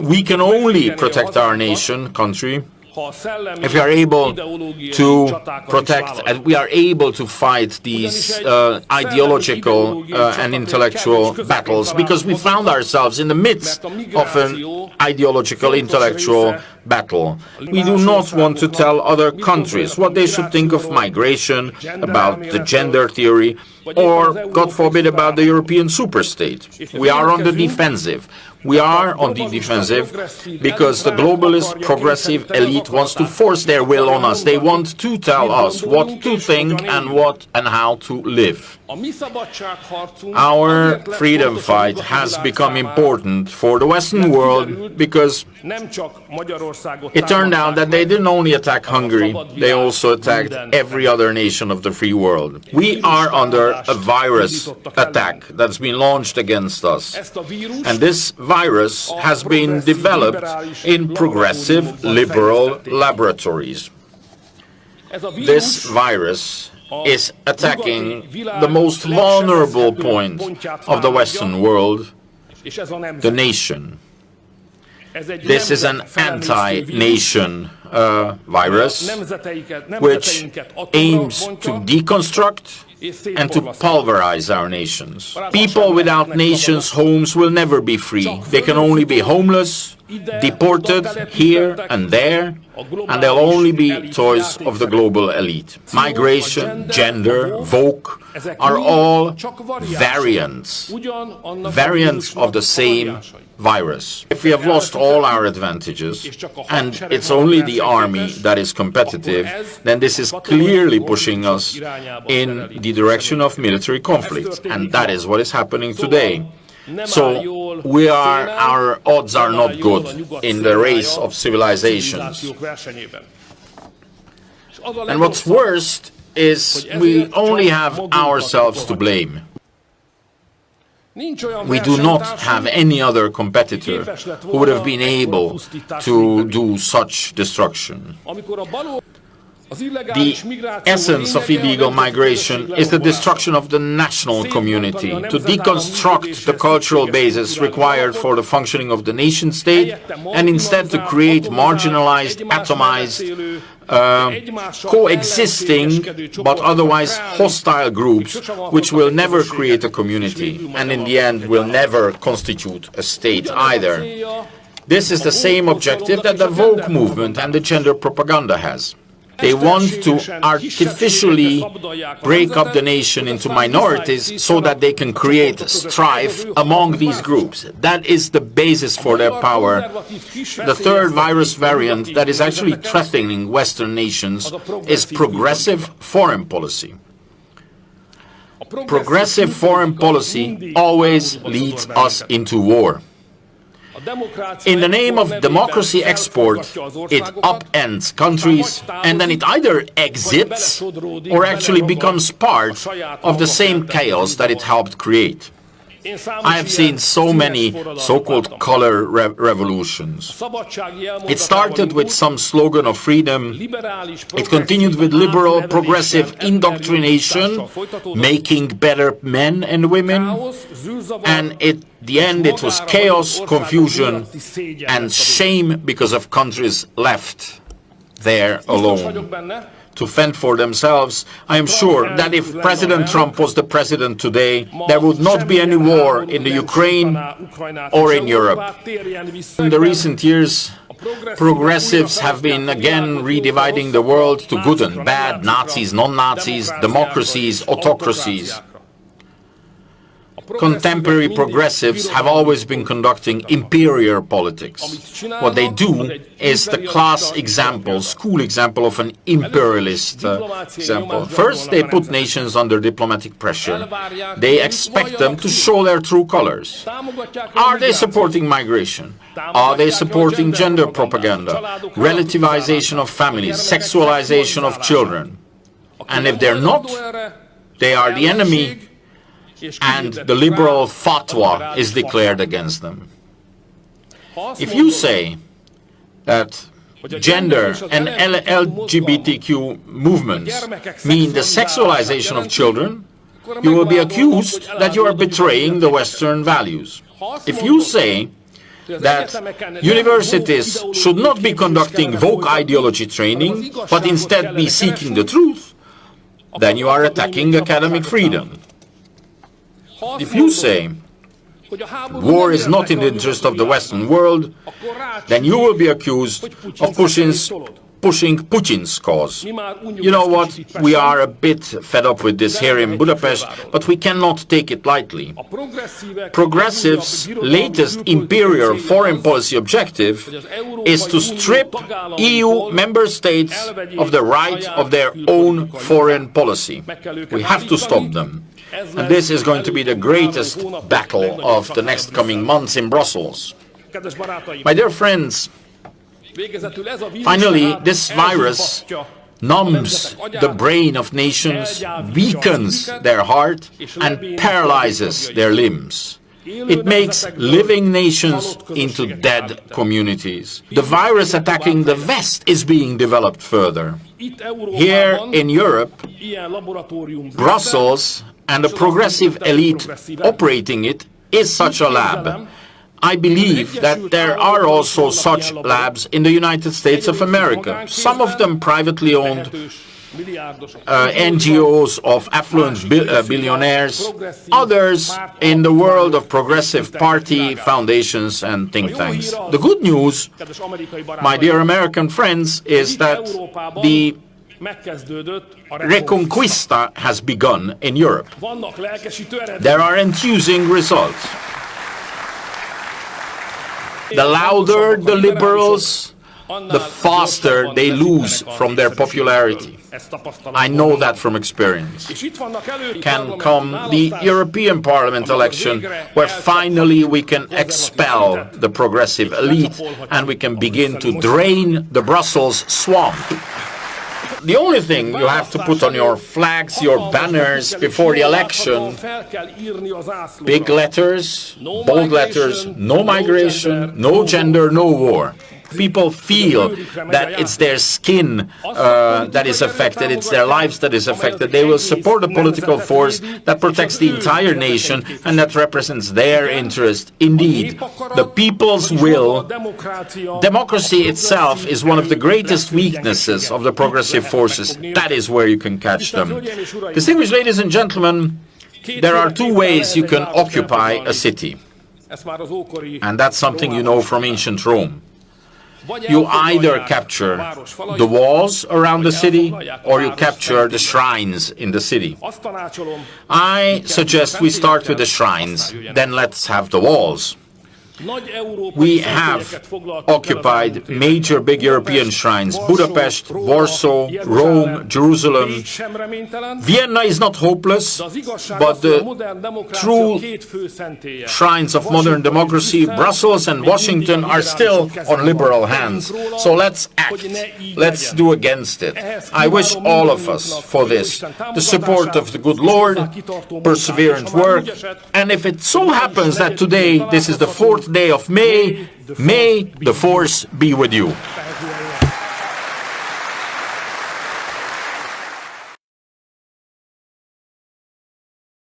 we can only protect our nation, country, if we are able to protect and we are able to fight these ideological and intellectual battles, because we found ourselves in the midst of an ideological intellectual battle. We do not want to tell other countries what they should think of migration, about the gender theory, or, God forbid, about the European superstate. We are on the defensive. We are on the defensive because the globalist progressive elite wants to force their will on us. They want to tell us what to think and what and how to live. Our freedom fight has become important for the Western world because it turned out that they didn't only attack Hungary, they also attacked every other nation of the free world. We are under a virus attack that's been launched against us. And this virus has been developed in progressive liberal laboratories. This virus is attacking the most vulnerable point of the Western world, the nation. This is an anti-nation virus which aims to deconstruct and to pulverize our nations. People without nations' homes will never be free. They can only be homeless, deported here and there, and they'll only be toys of the global elite. Migration, gender, woke are all variants of the same virus. If we have lost all our advantages, and it's only the army that is competitive, then this is clearly pushing us in the direction of military conflict, and that is what is happening today. So our odds are not good in the race of civilizations. And what's worst is we only have ourselves to blame. We do not have any other competitor who would have been able to do such destruction. The essence of illegal migration is the destruction of the national community, to deconstruct the cultural basis required for the functioning of the nation-state, and instead to create marginalized, atomized, coexisting but otherwise hostile groups which will never create a community and in the end will never constitute a state either. This is the same objective that the woke movement and the gender propaganda has. They want to artificially break up the nation into minorities so that they can create strife among these groups. That is the basis for their power. The third virus variant that is actually threatening Western nations is progressive foreign policy. Progressive foreign policy always leads us into war. In the name of democracy export, it upends countries and then it either exits or actually becomes part of the same chaos that it helped create. I have seen so many so-called color revolutions. It started with some slogan of freedom. It continued with liberal, progressive indoctrination, making better men and women. And at the end, it was chaos, confusion, and shame because of countries left there alone to fend for themselves. I am sure that if President Trump was the president today, there would not be any war in the Ukraine or in Europe. In the recent years, progressives have been again redividing the world to good and bad, Nazis, non-Nazis, democracies, autocracies. Contemporary progressives have always been conducting imperial politics. What they do is the class example, school example of an imperialist example. First, they put nations under diplomatic pressure. They expect them to show their true colors. Are they supporting migration? Are they supporting gender propaganda, relativization of families, sexualization of children? And if they're not, they are the enemy, and the liberal fatwa is declared against them. If you say that gender and LGBTQ movements mean the sexualization of children, you will be accused that you are betraying the Western values. If you say that universities should not be conducting woke ideology training, but instead be seeking the truth, then you are attacking academic freedom. If you say war is not in the interest of the Western world, then you will be accused of pushing Putin's cause. You know what? We are a bit fed up with this here in Budapest, but we cannot take it lightly. Progressives' latest imperial foreign policy objective is to strip EU member states of the right of their own foreign policy. We have to stop them. And this is going to be the greatest battle of the next coming months in Brussels. My dear friends, finally, this virus numbs the brain of nations, weakens their heart, and paralyzes their limbs. It makes living nations into dead communities. The virus attacking the West is being developed further. Here in Europe, Brussels and the progressive elite operating it is such a lab. I believe that there are also such labs in the United States of America, some of them privately owned, NGOs of affluent billionaires, others in the world of progressive party foundations and think tanks. The good news, my dear American friends, is that the Reconquista has begun in Europe. There are enthusing results. The louder the liberals, the faster they lose from their popularity. I know that from experience. Can come the European Parliament election, where finally we can expel the progressive elite and we can begin to drain the Brussels swamp. The only thing you have to put on your flags, your banners before the election, big letters, bold letters, no migration, no gender, no war. People feel that it's their skin that is affected, it's their lives that is affected. They will support a political force that protects the entire nation and that represents their interest. Indeed, the people's will. Democracy itself is one of the greatest weaknesses of the progressive forces. That is where you can catch them. Distinguished ladies and gentlemen, there are two ways you can occupy a city. And that's something you know from ancient Rome. You either capture the walls around the city or you capture the shrines in the city. I suggest we start with the shrines, then let's have the walls. We have occupied major big European shrines: Budapest, Warsaw, Rome, Jerusalem. Vienna is not hopeless, but the true shrines of modern democracy, Brussels and Washington, are still on liberal hands. So let's act. Let's do against it. I wish all of us for this the support of the good Lord, perseverant work, and if it so happens that today this is the 4th day of May, may the force be with you.